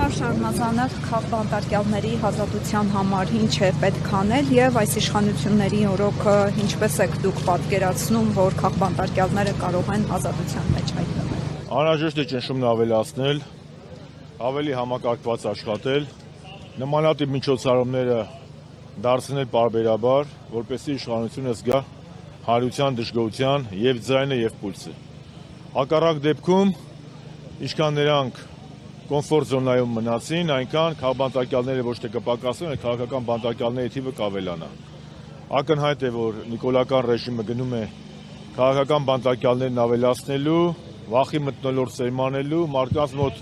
Պարզ Արմազանով քաղբանտարկյալների ազատության համար ինչ է պետք անել եւ այս իշխանությունների օրոք ինչպես եք դուք պատկերացնում, որ քաղբանտարկյալները կարող են ազատության մեջ հայտնվել։ Անհրաժեշտ է ճնշումն ավելացնել, ավելի համակարգված աշխատել, նմանատիպ միջոցառումները դարձնել պարբերաբար, որպեսզի իշխանությունը զգա հանրության դժգոհության եւ ձայնը եւ պուլսը։ Հակառակ դեպքում ինչքան նրանք կոմֆորտ զոնայում մնացին, այնքան քաղբանտարկյալները ոչ թե կպակասեն, այլ քաղաքական բանտարկյալների թիվը կավելանա։ Ակնհայտ է, որ նիկոլական ռեժիմը գնում է քաղաքական բանտարկյալներն ավելացնելու, վախի մթնոլորտ սերմանելու, մարդկանց մոտ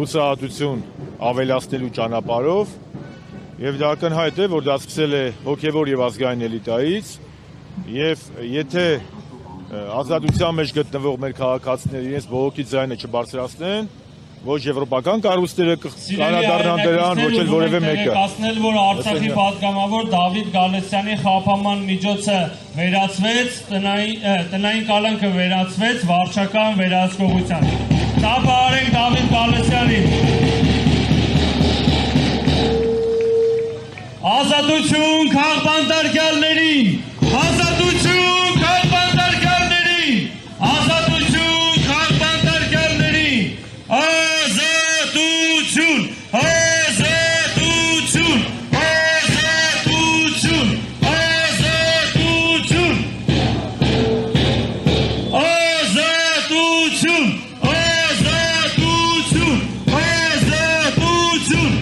հուսահատություն ավելացնելու ճանապարհով, եւ դա ակնհայտ է, որ դա սկսել է հոգեվոր եւ ազգային էլիտայից, եւ եթե ազատության մեջ գտնվող մեր քաղաքացիները իրենց բողոքի ձայնը չբարձրացնեն, ոչ եվրոպական կառույցները կանադառնան դրան, ոչ էլ որևէ մեկը։ Ասնել, որ Արցախի պատգամավոր Դավիթ Գալստյանի խափանման միջոցը վերածվեց, տնային կալանքը վերածվեց վարչական վերահսկողության։ Դա բարենք Դավիթ Գալստյանին։ Ազատություն քաղբանտարկյալներին, ազատություն քաղբանտարկյալներին, ազատություն քաղբանտարկյալներին, ազատություն, ազատություն, ազատություն, ազատություն, ազատություն, ազատություն, ազատություն։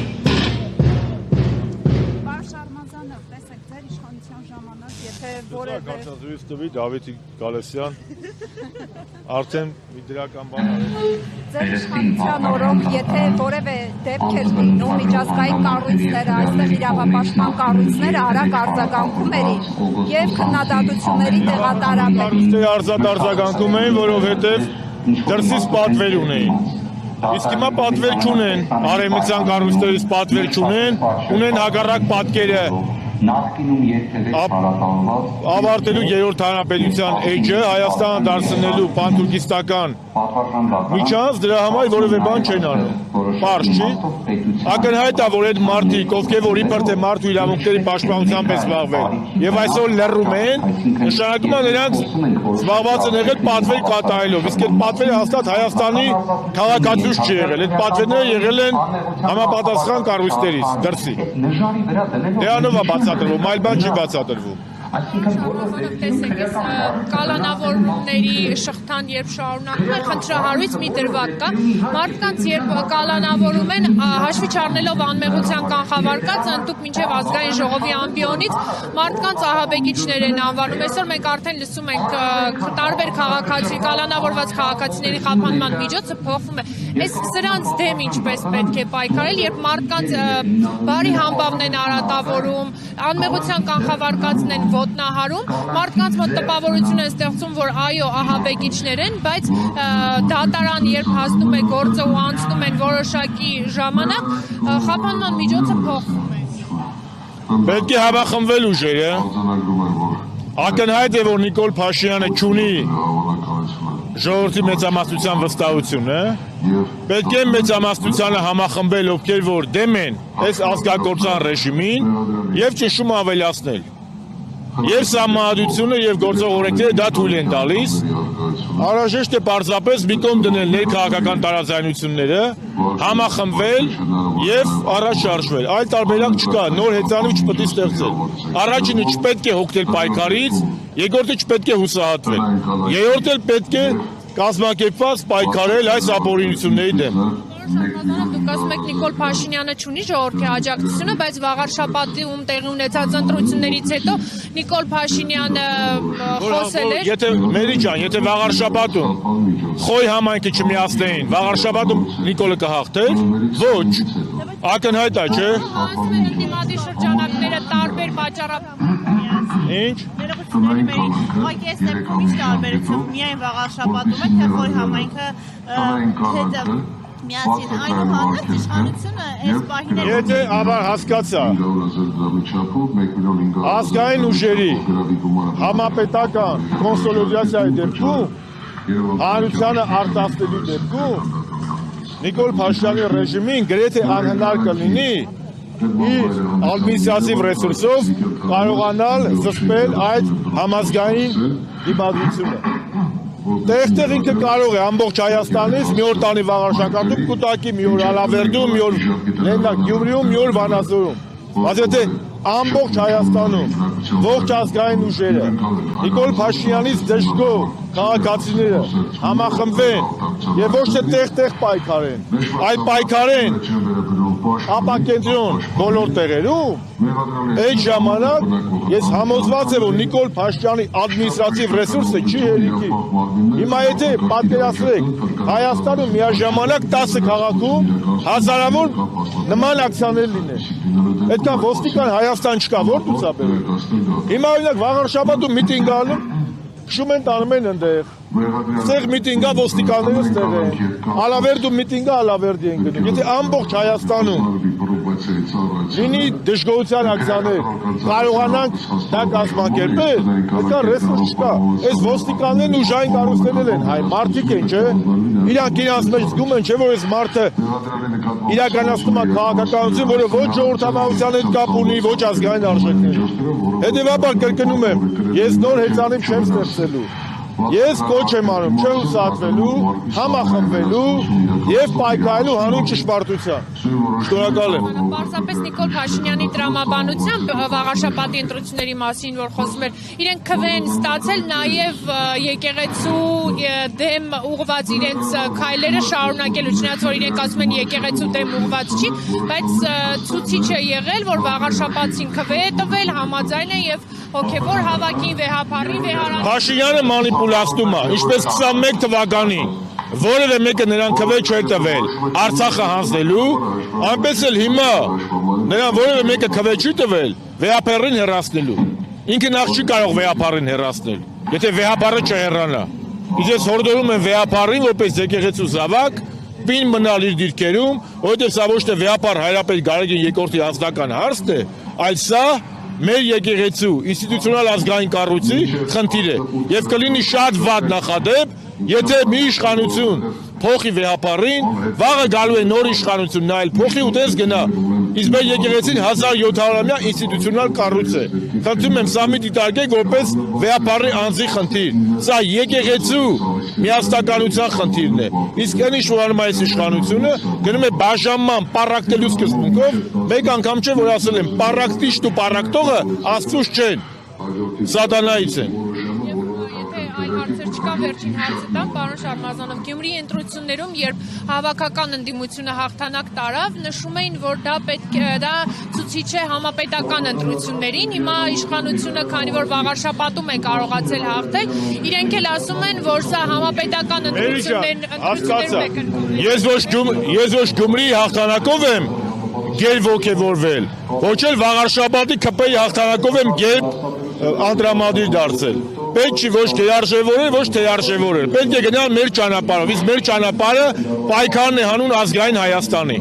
Պարզ Արմազանով, տեսեք, ձեր իշխանության ժամանակ, եթե որևէ Կարծազրույց տվի Դավիթ Գալստյան, արդեն մի դրական բան արել։ Ձեր իշխանության օրոք, եթե որևէ դեպք էր լինում, միջազգային կառույցները, այստեղ իրավապաշտպան կառույցները արագ արձագանքում էին եւ քննադատությունների տեղատարապ էին։ Կառույցները արզատ արձագանքում էին, որովհետեւ դրսից պատվեր ունեին։ Իսկ հիմա պատվեր չունեն, արևմտյան կառույցներից պատվեր չունեն, ունեն հակառակ պատկերը ավարտելու երրորդ հանրապետության էջը Հայաստանը դարձնելու պանթուրքիստական միջանց, դրա համար որևէ բան չեն անում։ Պարզ չի։ Ակնհայտ է, որ այդ մարդիկ, ովքեր որ իբր թե մարդու իրավունքների պաշտպանությամբ են զբաղվել եւ այսօր լռում են, նշանակում է նրանց զբաղված են եղել պատվեր կատարելով, իսկ այդ պատվերը հաստատ Հայաստանի քաղաքացիուց չի եղել, այդ պատվերները եղել են համապատասխան կառույցներից դրսի։ Դրանով է բացատրվում, այլ բան չի բացատրվում։ Տեսեք, կալանավորումների շղթան երբ շարունակում է, խնդրահարույց մի դրվագ կա, մարդկանց երբ կալանավորում են, հաշվի չառնելով անմեղության կանխավարկած, ընդդուք մինչև ազգային ժողովի ամբիոնից մարդկանց ահաբեկիչներ են անվանում։ Այսօր մենք արդեն լսում ենք տարբեր կալանավորված քաղաքացիների խափանման միջոցը փոխվում է։ Այս սրանց դեմ ինչպես պետք է պայքարել, երբ մարդկանց բարի համբավն են արատավորում, անմեղության կանխավարկածն են ոտնահարում, մարդկանց մոտ տպավորություն է ստեղծում, որ այո, ահաբեկիչներ են, բայց դատարան երբ հասնում է գործը ու անցնում են որոշակի ժամանակ, խափանման միջոցը փոխվում է։ Պետք է հավախմբվել ուժերը։ Ակնհայտ է, որ Նիկոլ Փաշինյանը չունի ժողովրդի մեծամասնության վստահությունը, պետք է մեծամասնությանը համախմբել, ովքեր որ դեմ են այս ազգակործան ռեժիմին եւ ճնշումը ավելացնել։ Եվ սահմանադրությունը եւ գործող օրենքները դա թույլ են տալիս։ Անհրաժեշտ է պարզապես մի կողմ դնել ներքաղաքական տարաձայնությունները, համախմբվել եւ առաջ շարժվել։ Այլ տարբերակ չկա, նոր հեծանիվ չպետք է ստեղծել։ Առաջինը չպետք է հոգնել պայքարից, երկրորդը չպետք է հուսահատվել։ Երրորդը պետք է կազմակերպված պայքարել այս ապօրինությունների դեմ։ Դուք ասում եք Նիկոլ Փաշինյանը չունի ժողովրդի աջակցությունը, բայց վաղար շաբաթում տեղի ունեցած ընտրություններից հետո Նիկոլ Փաշինյանը խոսել էր։ Եթե Մերի ջան, եթե վաղար շաբաթում Խոյ համայնքը չմիացնեին, վաղար շաբաթում Նիկոլը կհաղթեր, ոչ։ Ակնհայտ է, չէ՞։ Ասում են ընդդիմադիր շրջանակները տարբեր պատճառով Ինչ։ Ուղղակի այս դեպքում ինչ տարբերություն միայն վաղար շաբաթում է, թե Խոյ համայնքը հետ միացին այնուհանդերձ իշխանությունը այս պահին Եթե հասկացա, ազգային ուժերի համապետական կոնսոլիդացիայի դեպքում, հանրությանը արտասնելու դեպքում Նիկոլ Փաշինյանի ռեժիմին գրեթե անհնար կլինի իր ադմինիստրատիվ ռեսուրսով կարողանալ զսպել այդ համազգային դիմադրությունը։ Տեղ-տեղ ինքը կարող է ամբողջ Հայաստանից մի օր տանի Վաղարշակատում, Կուտակի, մի օր Ալավերդում, մի օր Լեննակ Գյումրիում, մի օր Վանաձորում։ Բայց եթե ամբողջ Հայաստանում ողջ ազգային ուժերը Նիկոլ Փաշինյանից դժգոհ քաղաքացիները համախմբվեն եւ ոչ թե տեղ-տեղ պայքարեն, այլ պայքարեն ապակենտրոն բոլոր տեղերում, այդ ժամանակ ես համոզված եմ, որ Նիկոլ Փաշինյանի ադմինիստրատիվ ռեսուրսը չի հերիքի։ Հիմա եթե պատկերացրեք Հայաստանում միաժամանակ 10 քաղաքում հազարավոր նման ակցիաներ լինեն, այդքան ոստիկան Հայաստան չկա, որ ցուցաբերեն։ Հիմա օրինակ Վաղարշաբաթում միտինգ անում, քշում են տանում են այնտեղ։ Ստեղ միտինգա ոստիկանները ստեղ են, Ալավերդում միտինգա Ալավերդի են գնում։ Եթե ամբողջ Հայաստանում լինի դժգոհության ակցիաներ, կարողանանք դա կազմակերպել, այդքան ռեսուրս չկա։ Այս ոստիկաններն ուժային կառույցներ են, հայ մարդիկ են, չէ՞։ Իրանք իրենց մեջ զգում են, չէ՞ որ այս մարդը իրականացնում է քաղաքականություն, որը ոչ ժողովրդավարության հետ կապ ունի, ոչ ազգային արժեքների։ Հետևաբար կրկնում եմ, ես նոր հեծանիվ չեմ ստեղծելու։ Ես կոչ եմ անում չհուսատվելու, համախմբվելու եւ պայքարելու հանուն ճշմարտության։ Շնորհակալ եմ։ Պարզապես Նիկոլ Փաշինյանի տրամաբանությամբ Վաղարշաբաթի ընտրությունների մասին, որ խոսում էր, իրենք քվեն ստացել նաեւ եկեղեցու դեմ ուղղված իրենց քայլերը շարունակելու, չնայած որ իրենք ասում են եկեղեցու դեմ ուղղված չի, բայց ցուցիչ է եղել, որ Վաղարշաբաթին քվե է տվել, համաձայն է եւ հոգեվոր հավաքին վեհապարին վեհարանին։ Փաշինյանը մանիպուլացնում է, ինչպես 21 թվականին որևէ մեկը նրան քվե չէր տվել Արցախը հանձնելու, այնպես էլ հիմա նրան որևէ մեկը քվե չի տվել վեհապարին հեռացնելու։ Ինքը նախ չի կարող վեհապարին հեռացնել, եթե վեհապարը չհեռանա։ Իսկ ես հորդորում եմ վեհապարին որպես եկեղեցու զավակ պին մնալ իր դիրքերում, որովհետև սա ոչ թե վեհապար Հայրապետ Գարեգին երկրորդի անձնական հարց է, այլ սա մեր եկեղեցու ինստիտուցիոնալ ազգային կառույցի խնդիր է եւ կլինի շատ վատ նախադեպ, եթե մի իշխանություն փոխի վեհապարին, վաղը գալու է նոր իշխանություն, նա էլ փոխի ու դες գնա։ Իսկ մեր եկեղեցին 1700-ամյա ինստիտուցիոնալ կառույց է։ Խնդրում եմ սա մի դիտարկեք որպես վեհապարի անձի խնդիր։ Սա եկեղեցու միասնականության խնդիրն է։ Իսկ այն ինչ որ անում է այս իշխանությունը, գնում է բաժանման, պարակտելու սկզբունքով, մեկ անգամ չէ որ ասել են, պարակտիչն ու պարակտողը Աստծուց չեն, սատանայից են։ Հարցեր չկան, վերջին հարցը տամ, պարոն Շարմազանով, Գյումրիի ընտրություններում, երբ հավաքական ընդդիմությունը հաղթանակ տարավ, նշում էին, որ դա ցուցիչ է համապետական ընտրություններին, հիմա իշխանությունը, քանի որ Վաղարշաբաթում է կարողացել հաղթել, իրենք էլ ասում են, որ սա համապետական ընտրություններում է կնքվում։ Ես ոչ Գյումրիի հաղթանակով եմ գեր ոգևորվել, ոչ էլ Վաղարշաբաթի ԿՊ-ի հաղթանակով եմ գեր անդրամադիր դարձել։ Պետք չի ոչ թեարժևորել, ոչ թեարժևորել։ Պետք է գնալ մեր ճանապարհով, իսկ մեր ճանապարհը պայքարն է հանուն ազգային Հայաստանի։